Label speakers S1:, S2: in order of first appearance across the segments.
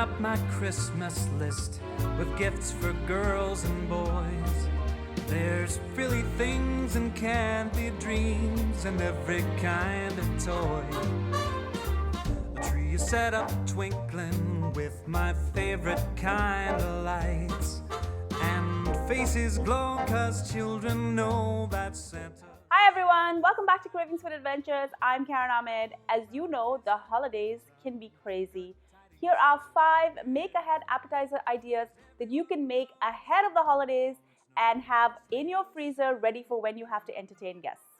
S1: up my Christmas list with gifts for girls and boys. There's frilly things and candy dreams and every kind of toy. The tree is set up twinkling with my favorite kind of lights, and faces glow 'cause children know that Santa...
S2: Hi everyone, welcome back to Kravings Food Adventures. I'm Karen Ahmed. As you know, the holidays can be crazy. Here are 5 make-ahead appetizer ideas that you can make ahead of the holidays and have in your freezer ready for when you have to entertain guests.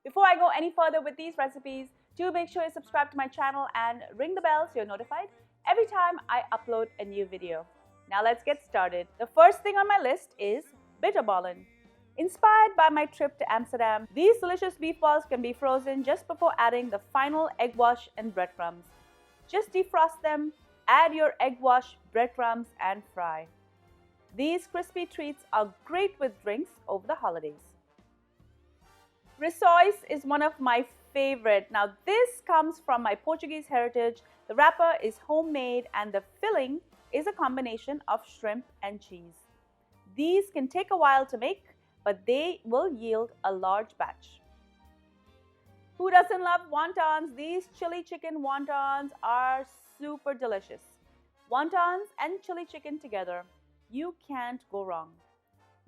S2: Before I go any further with these recipes, do make sure you subscribe to my channel and ring the bell so you're notified every time I upload a new video. Now let's get started. The first thing on my list is Bitterballen. Inspired by my trip to Amsterdam, these delicious beef balls can be frozen just before adding the final egg wash and breadcrumbs. Just defrost them, add your egg wash, breadcrumbs, and fry. These crispy treats are great with drinks over the holidays. Rissois is one of my favorite. Now this comes from my Portuguese heritage. The wrapper is homemade and the filling is a combination of shrimp and cheese. These can take a while to make, but they will yield a large batch. Who doesn't love wontons? These chili chicken wontons are super delicious. Wontons and chili chicken together, you can't go wrong.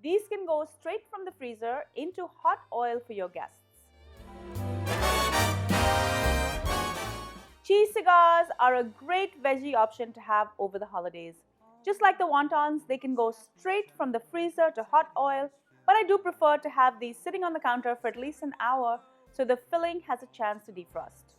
S2: These can go straight from the freezer into hot oil for your guests. Cheese cigars are a great veggie option to have over the holidays. Just like the wontons, they can go straight from the freezer to hot oil, but I do prefer to have these sitting on the counter for at least an hour so the filling has a chance to defrost.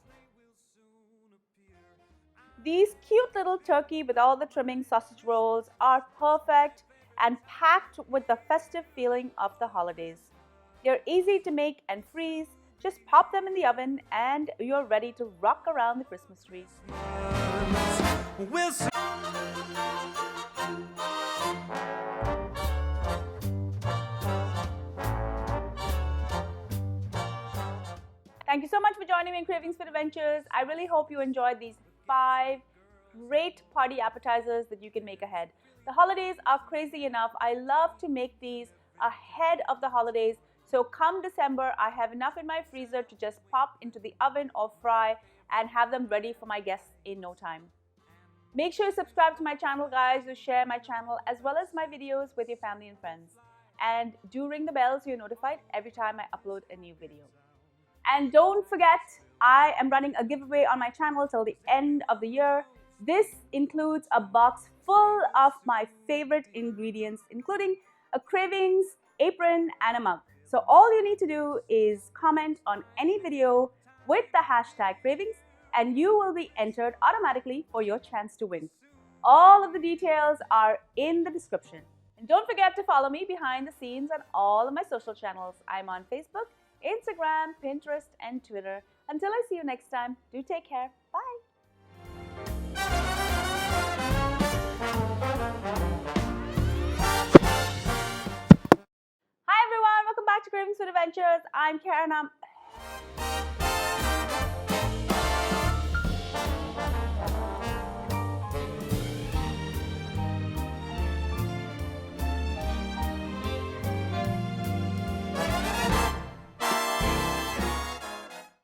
S2: These cute little turkey with all the trimming sausage rolls are perfect and packed with the festive feeling of the holidays. They're easy to make and freeze. Just pop them in the oven and you're ready to rock around the Christmas tree. Thank you so much for joining me in Kravings Food Adventures. I really hope you enjoyed these 5 great party appetizers that you can make ahead. The holidays are crazy enough. I love to make these ahead of the holidays. So come December, I have enough in my freezer to just pop into the oven or fry and have them ready for my guests in no time. Make sure you subscribe to my channel, guys, to share my channel as well as my videos with your family and friends. And do ring the bell so you're notified every time I upload a new video. And don't forget, I am running a giveaway on my channel till the end of the year. This includes a box full of my favorite ingredients, including a Kravings apron and a mug. So all you need to do is comment on any video with the hashtag Kravings and you will be entered automatically for your chance to win. All of the details are in the description. And don't forget to follow me behind the scenes on all of my social channels. I'm on Facebook, Instagram, Pinterest, and Twitter. Until I see you next time, do take care. Bye. Hi everyone, welcome back to Kravings Food Adventures. I'm Karen